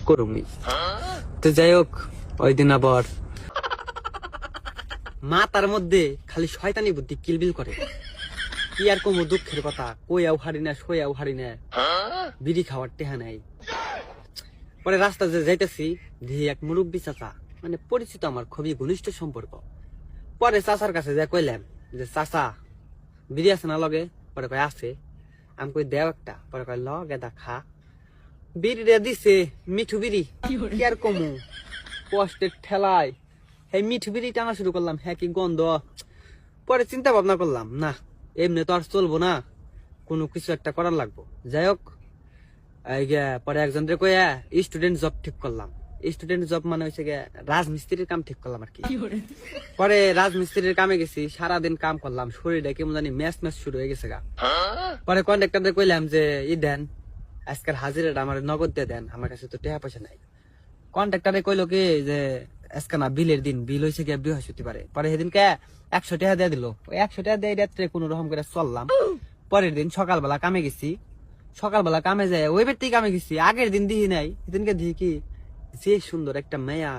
করুমি। তো যাই হোক, ওই দিন আবার মাথার মধ্যে খালি শয়তানি বুদ্ধি কিলবিল করে। কি আর কমু দুঃখের কথা, কইয়াও হারি না সইয়াও হারি না, বিড়ি খাওয়ার টেহা নাই। পরে রাস্তা যে যাইতেছি দেখি এক মুরব্বী চাচা, মানে পরিচিত, আমার খুবই ঘনিষ্ঠ সম্পর্ক। পরে চাচার কাছে যা কইলাম যে চাচা বিড়ি আছে না লগে? পরে কয় আছে। আমি কই দেও একটা। পরে কয় ল গেদা খা। বিড়ি দিছে, মিঠু বিড়ি। কি আর কমু কষ্টের ঠেলায় হ্যাঁ মিঠু বিড়ি টানা শুরু করলাম। হ্যাঁ কি গন্ধ। পরে চিন্তা ভাবনা করলাম, না এমনি তো আর চলবো না, কোনো কিছু একটা করার লাগবো। যাই হোক, পরে একজন রে কইয়া স্টুডেন্ট জব ঠিক করলাম। স্টুডেন্ট জব মানে হচ্ছে গিয়ে রাজমিস্ত্রির কাম ঠিক করলাম আর কি। পরে রাজমিস্ত্রির কামে গেছি, সারাদিন কাম করলাম, শরীরে কেমন জানি ম্যাচ ম্যাচ শুরু হয়ে গেছে গা। পরে কন্ট্রাক্টরদের কইলাম যে ই দেন, আজকের হাজিরাটা আমার নগদ দিয়ে দেন, আমার কাছে তো টাকা পয়সা নাই। কন্ট্রাক্টরে কইলো কি যে আজকে না বিলের দিন, বিল হয়েছে গিয়ে বৃহস্পতিবারে। পরে সেদিন কে 100 টাকা দিয়ে দিল। ওই 100 টাকা দিয়ে রাত্রে কোন রকম করে চললাম। পরের দিন সকালবেলা কামে গেছি, সকালবেলা কামে যায় ওই ব্যক্তি কামে গেছি, আগের দিন দিই নাই। সেদিনকে দিই কি যে সুন্দর একটা মেয়া,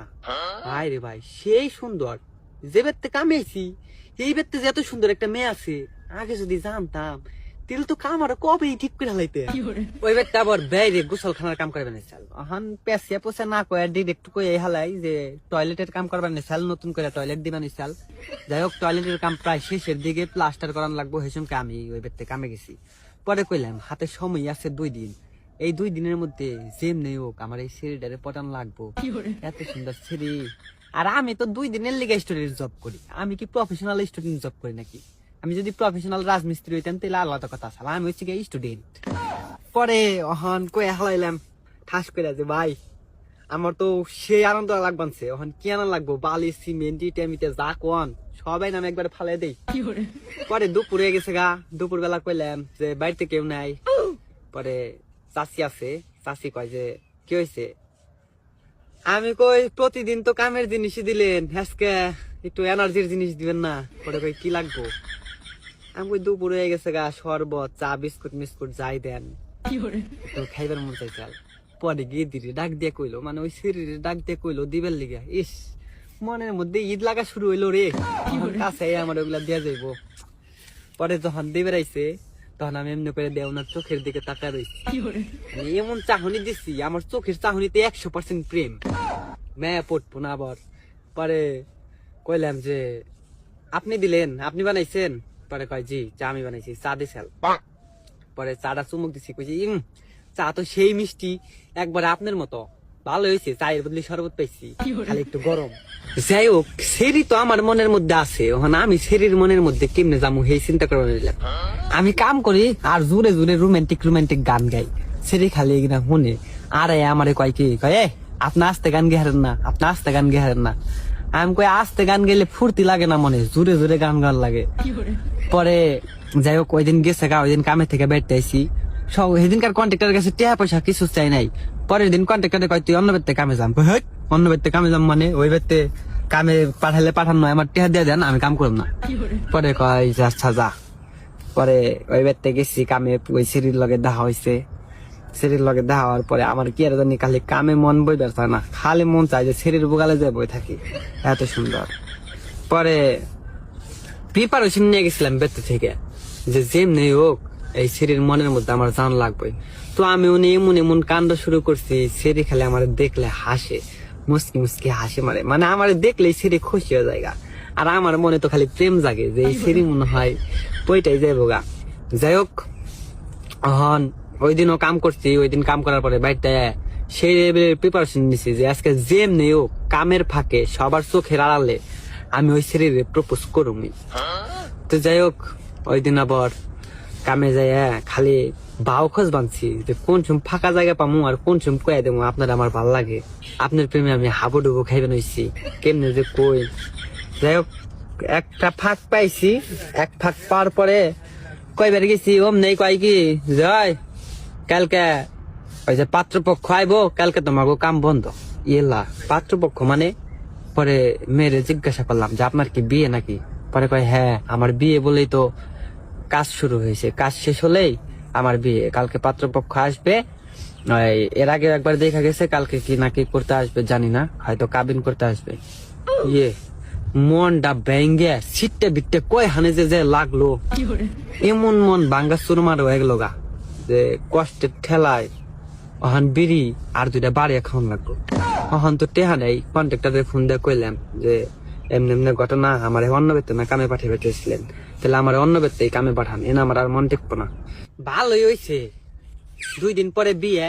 ভাই রে ভাই সেই সুন্দর। যে ব্যক্তি কামেছি এই ব্যক্তি যে এত সুন্দর একটা মেয়ে আছে, আগে যদি জানতাম তাহলে তো কাম আরো কবেই ঠিক করে হালাইতে। ওই ব্যক্তি আবার বাইরে গোসলখানার কাম করবে না চাল, এখন পেঁচিয়া পোষা না কয়ে ডিরেক্ট কয়ে হালাই যে টয়লেটের কাম করবার না চাল, নতুন করে টয়লেট দিবা না চাল। যাই হোক, টয়লেটের কাম প্রায় শেষের দিকে, প্লাস্টার করান লাগবো। হেসমকে আমি ওই ব্যক্তি কামে গেছি। পরে কইলাম হাতে সময় আছে 2 দিন, এই 2 দিনের মধ্যে যেমনি হোক আমার এই সিঁড়িটারে পটান লাগবো। এত সুন্দর সিঁড়ি। আর আমি তো 2 দিনের লিগে স্টুডেন্ট জব করি, আমি কি প্রফেশনাল স্টুডেন্ট জব করি নাকি? আমি যদি প্রফেশনাল রাজমিস্ত্রি হইতাম তাহলে আলাদা কথা ছিল, আমি হচ্ছে গিয়ে স্টুডেন্ট। পরে অহন কয়ে হালাইলাম ঠাস করে যে ভাই আমার তো সেই আনন্দ লাগবানছে, অহন কি আনন্দ লাগবো, বালি সিমেন্ট ইটা মিটে যা কোন সবাই নামে একবার ফালাই দেই। পরে দুপুর হয়ে গেছে গা, দুপুর বেলা কইলাম যে বাড়িতে কেউ নাই। পরে চাচি আছে, চাচি কয় যে কি হয়েছে? আমি কই প্রতিদিন তো কামের জিনিসই দিলেন, আজকে একটু এনার্জির জিনিস দিবেন না? পরে কই কি লাগবো? আমি কই দুপুর হয়ে গেছে গা, শরবত চা বিস্কুট মিস্কুট যাই দেন, তো খাইবার মন চাই চাল। পরে গিয়ে দিদি ডাক দিয়ে কইলো, মানে ওই শরীরে ডাক দিয়ে কইলো দিবেন লিগা। ইস, মনের মধ্যে ঈদ লাগা শুরু হইলো রে, কাছে আমার ওগুলা দিয়া যাইবো। পরে যখন দিবে রাইছে তখন আমি এমনি করে দেয় ওনার চোখের দিকে তাকায় রয়েছি, এমন চাহনি দিচ্ছি আমার চোখের চাহনিতে 100% প্রেম মেয়ে পড়বো না আবার। পরে কইলাম যে আপনি দিলেন, আপনি বানাইছেন? পরে কয় জি, চা আমি বানাইছি, চা দিছেন? পরে চাটা চুমুক দিছি, কইছি চা তো সেই মিষ্টি, একবার আপনার মতো। ভালো হয়েছে, চায়ের বদলে শরবত পাইছি, খালি একটু গরম। যাই হোক, সেরি তো আমার মনের মধ্যে আছে, ওখানে আমি সেরির মনের মধ্যে কেমনে যাবো সেই চিন্তা করে নিলাম। আমি কাম করি আর জোরে জোরে রোমান্টিক রোমান্টিক গান গাই, সেরি খালি কিনা শুনে। আর আমারে কয় কি কয়, আপনি আস্তে গান গেহারেন না, আপনি আস্তে গান গেহারেন না। আমি কই আস্তে গান গেলে ফুর্তি লাগে না মনে, জোরে জোরে গান গান লাগে। পরে যাই হোক, ওই দিন গেছে গা, ওই দিন কামে থেকে বেড়তে আইসি, সব সেদিনকার কন্ট্রাক্টরের কাছে টাকা পয়সা কিছু চাই নাই। পরের দিন কন্ট্রাক্টরে কয় তুই অন্য বেড়তে কামে যাম। অন্য বেড়তে কামে যাম মানে ওই বেড়তে কামে পাঠালে পাঠানো, আমার টেহা দিয়ে দেন, আমি কাম করব না। পরে কয় আচ্ছা যা। পরে ওই বেড়তে গেছি কামে, ওই সিঁড়ির লগে দেখা হয়েছে। সিঁড়ির লগে দেখা হওয়ার পরে আমার কি আর জানি খালি কামে মন বই বেড়ায় না, খালি মন চাই যে সিঁড়ির বুগালে যে বই থাকি, এত সুন্দর। পরে প্রিপারেশন নিয়ে গেছিলাম বেড়তে থেকে যে যেমনি হোক এই সিঁড়ির মনের মধ্যে আমার জান লাগবে। তো আমি উনি এমন এমন কাণ্ড শুরু করছি, সিঁড়ি খালি আমার দেখলে হাসে, মুসকি মুসকি হাসি মারে, মানে আমার দেখলেই সিঁড়ি খুশি হয়ে যায়। আর আমার মনে তো খালি প্রেম জাগে যে এই সিঁড়ি মনে হয় বইটাই যাইব গা। যাই হোক, হন ওই দিনও কাম করছি, ওই দিন কাম করার পরে বাড়িতে সেই প্রিপারেশন নিছি যে আজকে যেমনি হোক কামের ফাঁকে সবার চোখের আড়ালে আমি ওই সিঁড়িরে প্রপোজ করুমি। তো যাই হোক, ওই দিন আবার কামে যাই খালি বাউ খোঁজ বানছি যে কোন সময় ফাঁকা জায়গা পামু আর কোন সময় কয়ে দেবো আপনার আমার ভাল লাগে, আপনার প্রেমে আমি হাবুডুবু খাইবেন হইছি, কেমনে যে কই। যাই হোক, একটা ফাঁক পাইছি, এক ফাঁক পাওয়ার পরে কয়বার গেছি ওম নেই কয় কি জয় কালকে ওই যে পাত্রপক্ষ আইবো, কালকে তোমাকে কাম বন্ধ। ইয়েলা পাত্রপক্ষ মানে? পরে মেয়েরে জিজ্ঞাসা করলাম যে আপনার কি বিয়ে নাকি? পরে কয় হ্যাঁ আমার বিয়ে বলেই তো কাজ শুরু হয়েছে, কাজ শেষ হলেই আমার বিয়ে, কালকে পাত্রপক্ষ আসবে, এর আগে একবার দেখা গেছে, কালকে কি নাকি করতে আসবে জানি না, হয়তো কাবিন করতে আসবে। ইয়ে মনটা ব্যাঙ্গে সিটটা বিটতে কয় হানে যে লাগলো, এমন মন ভাঙ্গা চুরমার হয়ে গেল গা, যে কষ্টের ঠেলায় অহান বিড়ি আর 2টা বাড়িয়ে খাওয়ান লাগলো। অহান তো টেহা নেই, কন্ট্রাক্টরের ফোন দিয়ে কইলাম যে এমনি এমনি ঘটনা, আমার অন্য বেতে না কামে পাঠিয়ে পেতেছিলেন, তাহলে আমার অন্য বেতেই কামে পাঠান, এনে আমার আর মন টেকবো না। ভালোই হয়েছে, 2 দিন পরে বিয়ে,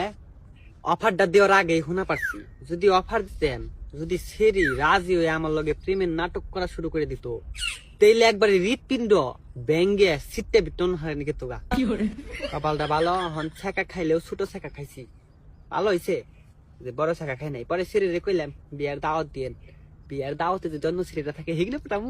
অফারটা দেওয়ার আগেই শোনা পারছি, যদি অফার দিতেন, যদি সেরি রাজি হয়ে আমার লগে প্রেমের নাটক করা শুরু করে দিত, তাইলে একবারে হৃৎপিণ্ড ব্যাঙ্গে সিটটা বিটন হয় নাকি তোগা। কপালটা ভালো, হন ছ্যাঁকা খাইলেও ছোট ছ্যাঁকা খাইছি, ভালো হয়েছে যে বড় ছ্যাঁকা খাই নাই। পরে সেরি কইলাম বিয়ার দাওয়াত দিয়েন, বিয়ার দাওয়াতে যে জন্ম সেরিটা থাকে হেগলে পটামু।